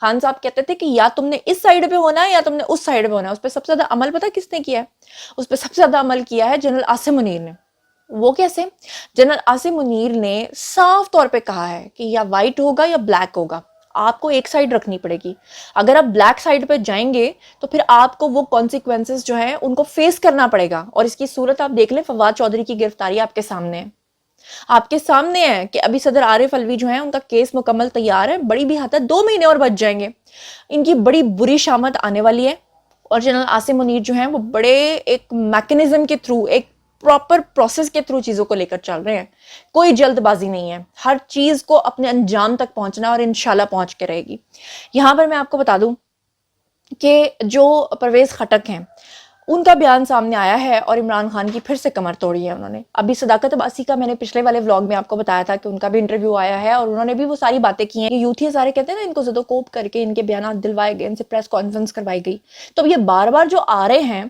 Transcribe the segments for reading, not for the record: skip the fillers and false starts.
خان صاحب کہتے تھے کہ یا تم نے اس سائیڈ پہ ہونا ہے یا تم نے اس سائیڈ پہ ہونا ہے. اس پہ سب سے زیادہ عمل پتہ کس نے کیا ہے؟ اس پہ سب سے زیادہ عمل کیا ہے جنرل عاصم منیر نے. وہ کیسے؟ جنرل عاصم منیر نے صاف طور پہ کہا ہے کہ یا وائٹ ہوگا یا بلیک ہوگا, آپ کو ایک سائیڈ رکھنی پڑے گی. اگر آپ بلیک سائیڈ پہ جائیں گے تو پھر آپ کو وہ کانسیکوینسز جو ہیں ان کو فیس کرنا پڑے گا. اور اس کی صورت آپ دیکھ لیں, فواد چودھری کی گرفتاری آپ کے سامنے ہے. آپ کے سامنے ہے کہ ابھی صدر عارف الوی جو ہیں ان کا کیس مکمل تیار ہے, بڑی بھی حد ہے 2 مہینے اور بچ جائیں گے, ان کی بڑی بری شامت آنے والی ہے. اور جنرل عاصم منیر جو ہیں وہ بڑے ایک میکنزم کے تھرو, ایک پراپر پروسیس کے تھرو چیزوں کو لے کر چل رہے ہیں. کوئی جلد بازی نہیں ہے, ہر چیز کو اپنے انجام تک پہنچنا اور انشاءاللہ پہنچ کے رہے گی. یہاں پر میں آپ کو بتا دوں کہ جو پرویز خٹک ہیں ان کا بیان سامنے آیا ہے اور عمران خان کی پھر سے کمر توڑی ہے انہوں نے. ابھی صداقت عباسی کا میں نے پچھلے والے ولاگ میں آپ کو بتایا تھا کہ ان کا بھی انٹرویو آیا ہے اور انہوں نے بھی وہ ساری باتیں کی ہیں. یوتھی سارے کہتے ہیں نا ان کو زد و کوب کر کے ان کے بیانات دلوائے گئے, ان سے پریس کانفرنس کروائی گئی. تو یہ بار بار جو آ رہے ہیں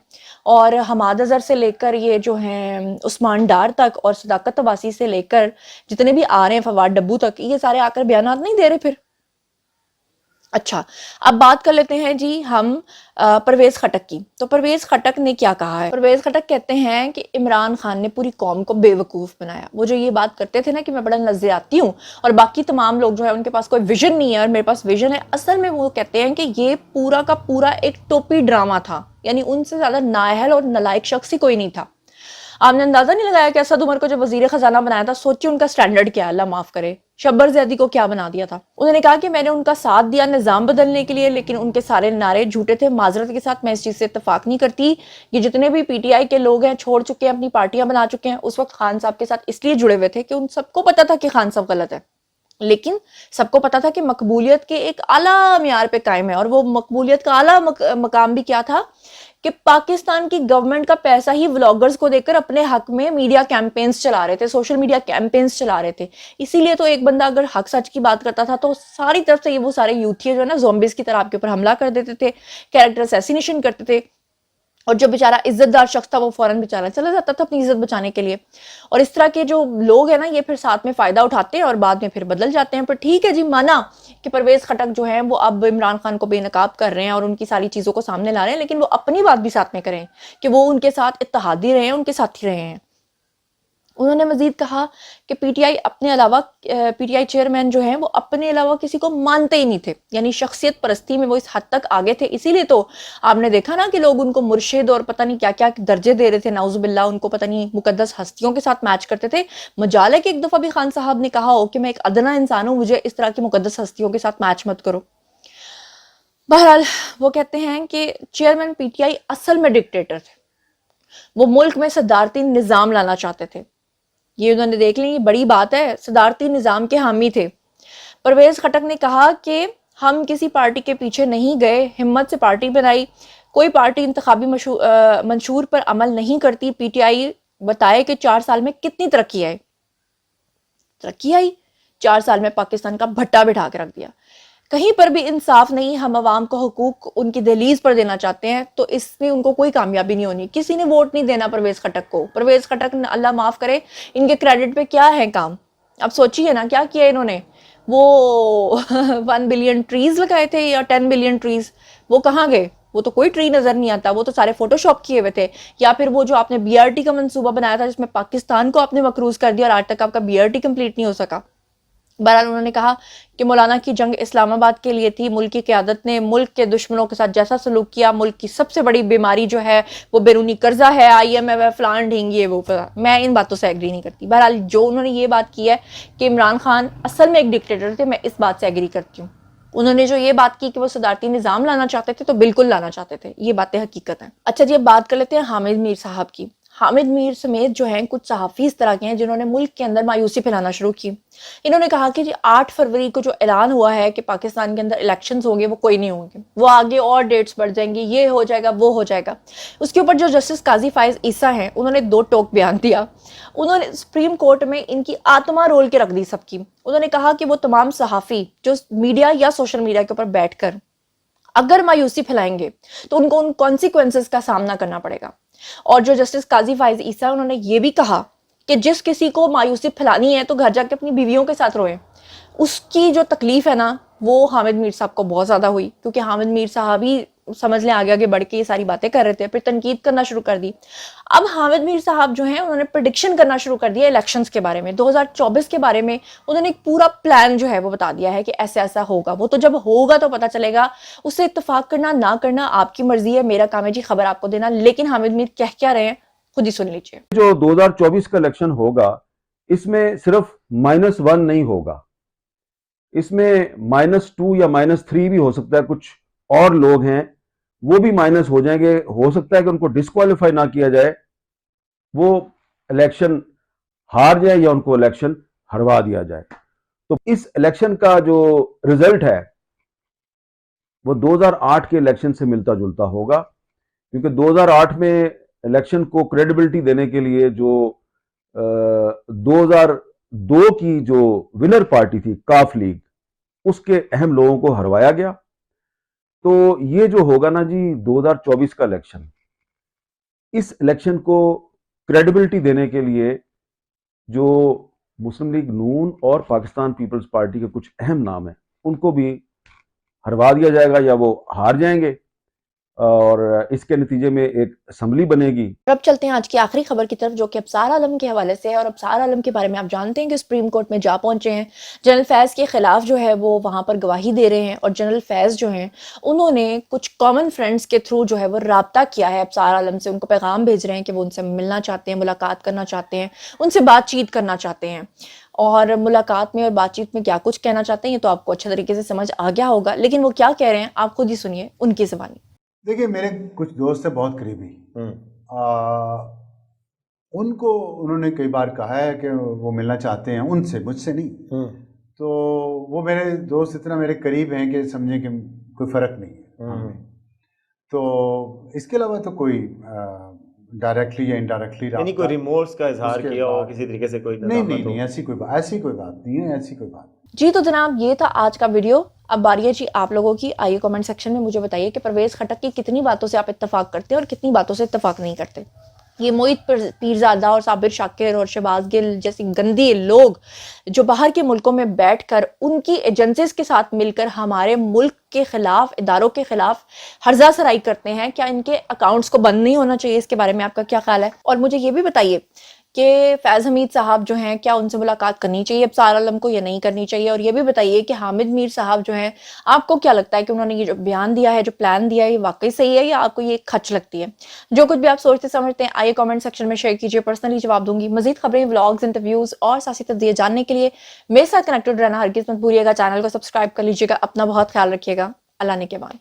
اور حماد اظہر سے لے کر یہ جو ہیں عثمان ڈار تک اور صداقت عباسی سے لے کر جتنے بھی آ رہے ہیں فواد ڈبو تک, یہ سارے آ کر بیانات نہیں دے رہے پھر. اچھا, اب بات کر لیتے ہیں جی ہم پرویز خٹک کی. تو پرویز خٹک نے کیا کہا ہے؟ پرویز خٹک کہتے ہیں کہ عمران خان نے پوری قوم کو بے وقوف بنایا. وہ جو یہ بات کرتے تھے نا کہ میں بڑا نظریاتی ہوں اور باقی تمام لوگ جو ہے ان کے پاس کوئی ویژن نہیں ہے اور میرے پاس ویژن ہے, اصل میں وہ کہتے ہیں کہ یہ پورا کا پورا ایک ٹوپی ڈرامہ تھا. یعنی ان سے زیادہ نااہل اور نالائق شخص ہی کوئی نہیں تھا. آپ نے اندازہ نہیں لگایا کہ اسد عمر کو جب وزیر خزانہ بنایا تھا, سوچیے ان کا سٹینڈرڈ کیا ہے, اللہ معاف کرے, شبر زیدی کو کیا بنا دیا تھا. انہوں نے کہا کہ میں نے ان کا ساتھ دیا نظام بدلنے کے لیے, لیکن ان کے سارے نعرے جھوٹے تھے. معذرت کے ساتھ میں اس چیز سے اتفاق نہیں کرتی. یہ جتنے بھی پی ٹی آئی کے لوگ ہیں چھوڑ چکے ہیں, اپنی پارٹیاں بنا چکے ہیں, اس وقت خان صاحب کے ساتھ اس لیے جڑے ہوئے تھے کہ ان سب کو پتا تھا کہ خان صاحب غلط ہے, لیکن سب کو پتا تھا کہ مقبولیت کے ایک اعلیٰ معیار پہ قائم ہے. اور وہ مقبولیت کا اعلیٰ مقام بھی کیا تھا کہ پاکستان کی گورنمنٹ کا پیسہ ہی ولاگرز کو دے کر اپنے حق میں میڈیا کیمپینز چلا رہے تھے, سوشل میڈیا کیمپینز چلا رہے تھے. اسی لیے تو ایک بندہ اگر حق سچ کی بات کرتا تھا تو ساری طرف سے یہ وہ سارے یوتھی جو ہے نا زومبیز کی طرح آپ کے اوپر حملہ کر دیتے تھے, کیریکٹر اسیسینیشن کرتے تھے. اور جو بیچارہ عزت دار شخص تھا وہ فوراً بیچارہ چلا جاتا تھا اپنی عزت بچانے کے لیے. اور اس طرح کے جو لوگ ہیں نا یہ پھر ساتھ میں فائدہ اٹھاتے ہیں اور بعد میں پھر بدل جاتے ہیں. پر ٹھیک ہے جی, مانا کہ پرویز خٹک جو ہیں وہ اب عمران خان کو بے نقاب کر رہے ہیں اور ان کی ساری چیزوں کو سامنے لا رہے ہیں, لیکن وہ اپنی بات بھی ساتھ میں کریں کہ وہ ان کے ساتھ اتحادی رہے ہیں, ان کے ساتھی رہے ہیں. انہوں نے مزید کہا کہ پی ٹی آئی چیئرمین جو ہیں وہ اپنے علاوہ کسی کو مانتے ہی نہیں تھے, یعنی شخصیت پرستی میں وہ اس حد تک آگے تھے. اسی لیے تو آپ نے دیکھا نا کہ لوگ ان کو مرشد اور پتہ نہیں کیا کیا درجے دے رہے تھے, نعوذ باللہ, ان کو پتہ نہیں مقدس ہستیوں کے ساتھ میچ کرتے تھے. مجال ہے کہ ایک دفعہ بھی خان صاحب نے کہا ہو کہ میں ایک ادنا انسان ہوں, مجھے اس طرح کی مقدس ہستیوں کے ساتھ میچ مت کرو. بہرحال وہ کہتے ہیں کہ چیئرمین پی ٹی آئی اصل میں ڈکٹیٹر تھے, وہ ملک میں صدارتی نظام لانا چاہتے تھے. یہ انہوں نے دیکھ لی, یہ بڑی بات ہے, صدارتی نظام کے حامی تھے. پرویز خٹک نے کہا کہ ہم کسی پارٹی کے پیچھے نہیں گئے, ہمت سے پارٹی بنائی, کوئی پارٹی انتخابی منشور پر عمل نہیں کرتی. پی ٹی آئی بتائے کہ 4 سال میں کتنی ترقی آئی. 4 سال میں پاکستان کا بھٹا بٹھا کے رکھ دیا. کہیں پر بھی انصاف نہیں, ہم عوام کو حقوق ان کی دہلیز پر دینا چاہتے ہیں تو اس میں ان کو کوئی کامیابی نہیں ہونی. کسی نے ووٹ نہیں دینا پرویز خٹک کو. پرویز خٹک اللہ معاف کرے, ان کے کریڈٹ پہ کیا ہے کام. اب سوچیے نا کیا کیا انہوں نے, وہ 1 بلین ٹریز لگائے تھے یا 10 بلین ٹریز, وہ کہاں گئے؟ وہ تو کوئی ٹری نظر نہیں آتا, وہ تو سارے فوٹو شاپ کیے ہوئے تھے. یا پھر وہ جو آپ نے بی آر ٹی کا منصوبہ بنایا تھا جس میں پاکستان کو آپ نے مقروض کر دیا اور آج تک آپ کا بی آر ٹی کمپلیٹ نہیں ہو سکا. بہرحال انہوں نے کہا کہ مولانا کی جنگ اسلام آباد کے لیے تھی, ملک کی قیادت نے ملک کے دشمنوں کے ساتھ جیسا سلوک کیا, ملک کی سب سے بڑی بیماری جو ہے وہ بیرونی قرضہ ہے, IMF ہے, فلان ڈھینگ, یہ وہ. میں ان باتوں سے ایگری نہیں کرتی. بہرحال جو انہوں نے یہ بات کی ہے کہ عمران خان اصل میں ایک ڈکٹیٹر تھے, میں اس بات سے ایگری کرتی ہوں. انہوں نے جو یہ بات کی کہ وہ صدارتی نظام لانا چاہتے تھے تو بالکل لانا چاہتے تھے, یہ باتیں حقیقت ہیں. اچھا جی, اب بات کر لیتے ہیں حامد میر صاحب کی. حامد میر سمیت جو ہیں کچھ صحافی اس طرح کے ہیں جنہوں نے ملک کے اندر مایوسی پھیلانا شروع کی. انہوں نے کہا کہ 8 فروری کو جو اعلان ہوا ہے کہ پاکستان کے اندر الیکشنز ہوں گے وہ کوئی نہیں ہوں گے, وہ آگے اور ڈیٹس بڑھ جائیں گی, یہ ہو جائے گا, وہ ہو جائے گا. اس کے اوپر جو جسٹس قاضی فائز عیسیٰ ہیں انہوں نے 2 ٹوک بیان دیا. انہوں نے سپریم کورٹ میں ان کی آتما رول کے رکھ دی سب کی. انہوں نے کہا کہ وہ تمام صحافی جو میڈیا یا سوشل میڈیا کے اوپر بیٹھ کر اگر مایوسی پھیلائیں گے تو ان کو ان کانسیکوینسز کا سامنا کرنا پڑے گا. اور جو جسٹس قاضی فائز عیسیٰ انہوں نے یہ بھی کہا کہ جس کسی کو مایوسی پھیلانی ہے تو گھر جا کے اپنی بیویوں کے ساتھ روئیں. اس کی جو تکلیف ہے نا وہ حامد میر صاحب کو بہت زیادہ ہوئی، کیونکہ حامد میر صاحب ہی سمجھ لیں آگے آگے بڑھ کے یہ ساری باتیں کر رہے تھے، پھر تنقید کرنا شروع کر دی۔ اب حامد میر صاحب جو ہیں انہوں نے پریڈکشن کرنا شروع کر دیا الیکشنز کے بارے میں، 2024 کے بارے میں انہوں نے ایک پورا پلان جو ہے وہ بتا دیا ہے کہ ایسا ایسا ہوگا۔ وہ تو جب ہوگا تو پتہ چلے گا، اس سے اتفاق کرنا نہ کرنا آپ کی مرضی ہے، میرا کام ہے جی خبر آپ کو دینا، لیکن حامد میر کہہ کیا رہے ہیں خود ہی سن لیجیے۔ جو 2024 کا الیکشن ہوگا اس میں صرف -1 نہیں ہوگا، اس میں -2 یا -3 بھی ہو سکتا ہے، کچھ اور لوگ ہیں وہ بھی مائنس ہو جائیں گے، ہو سکتا ہے کہ ان کو ڈسکوالیفائی نہ کیا جائے، وہ الیکشن ہار جائے یا ان کو الیکشن ہروا دیا جائے۔ تو اس الیکشن کا جو رزلٹ ہے وہ 2008 کے الیکشن سے ملتا جلتا ہوگا، کیونکہ 2008 میں الیکشن کو کریڈیبلٹی دینے کے لیے جو 2002 کی جو ونر پارٹی تھی کاف لیگ، اس کے اہم لوگوں کو ہروایا گیا۔ تو یہ جو ہوگا نا جی 2024 کا الیکشن، اس الیکشن کو کریڈیبلٹی دینے کے لیے جو مسلم لیگ نون اور پاکستان پیپلز پارٹی کے کچھ اہم نام ہیں ان کو بھی ہروا دیا جائے گا یا وہ ہار جائیں گے، اور اس کے نتیجے میں ایک اسمبلی بنے گی۔ اب چلتے ہیں آج کی آخری خبر کی طرف، جو کہ ابصار عالم کے حوالے سے ہے، اور ابصار عالم کے بارے میں آپ جانتے ہیں کہ سپریم کورٹ میں جا پہنچے ہیں، جنرل فیض کے خلاف جو ہے وہ وہاں پر گواہی دے رہے ہیں، اور جنرل فیض جو ہیں انہوں نے کچھ کامن فرینڈز کے تھرو جو ہے وہ رابطہ کیا ہے ابصار عالم سے، ان کو پیغام بھیج رہے ہیں کہ وہ ان سے ملنا چاہتے ہیں، ملاقات کرنا چاہتے ہیں، ان سے بات چیت کرنا چاہتے ہیں، اور ملاقات میں اور بات چیت میں کیا کچھ کہنا چاہتے ہیں یہ تو آپ کو اچھا طریقے سے سمجھ آ گیا ہوگا، لیکن وہ کیا کہہ رہے ہیں آپ خود ہی سنیے ان کی زبانی۔ دیکھیے میرے کچھ دوست ہیں بہت قریبی، ان کو انہوں نے کئی بار کہا ہے کہ وہ ملنا چاہتے ہیں ان سے، مجھ سے نہیں۔ تو وہ میرے دوست اتنا میرے قریب ہیں کہ سمجھیں کہ کوئی فرق نہیں ہے۔ تو اس کے علاوہ تو کوئی ڈائریکٹلی یا انڈائریکٹلی یعنی کوئی ریمورس کا اظہار کیا ہو کسی طریقے سے، کوئی نہیں، ایسی کوئی بات نہیں ہے، ایسی کوئی بات۔ جی تو جناب یہ تھا آج کا ویڈیو۔ اب باری ہے جی آپ لوگوں کی، آئیے کمنٹ سیکشن میں مجھے بتائیے کہ پرویز خٹک کی کتنی باتوں سے آپ اتفاق کرتے ہیں اور کتنی باتوں سے اتفاق نہیں کرتے۔ یہ معید پیرزادہ اور صابر شاکر اور شہباز گل جیسی گندی لوگ جو باہر کے ملکوں میں بیٹھ کر ان کی ایجنسیز کے ساتھ مل کر ہمارے ملک کے خلاف، اداروں کے خلاف ہرزہ سرائی کرتے ہیں، کیا ان کے اکاؤنٹس کو بند نہیں ہونا چاہیے؟ اس کے بارے میں آپ کا کیا خیال ہے؟ اور مجھے یہ بھی بتائیے کہ فیض حمید صاحب جو ہیں کیا ان سے ملاقات کرنی چاہیے ابصار عالم کو یا نہیں کرنی چاہیے؟ اور یہ بھی بتائیے کہ حامد میر صاحب جو ہیں آپ کو کیا لگتا ہے کہ انہوں نے یہ جو بیان دیا ہے، جو پلان دیا ہے، یہ واقعی صحیح ہے یا آپ کو یہ کھچ لگتی ہے؟ جو کچھ بھی آپ سوچتے سمجھتے ہیں آئیے کامنٹ سیکشن میں شیئر کیجیے، پرسنلی جواب دوں گی۔ مزید خبریں، ولاگز، انٹرویوز اور سیاسی تجزیے جاننے کے لیے میرے ساتھ کنیکٹڈ رہنا ہرگز مت بھولیے گا۔ چینل کو سبسکرائب کر لیجیے گا۔ اپنا بہت خیال رکھیے گا۔ اللہ نے کے بعد۔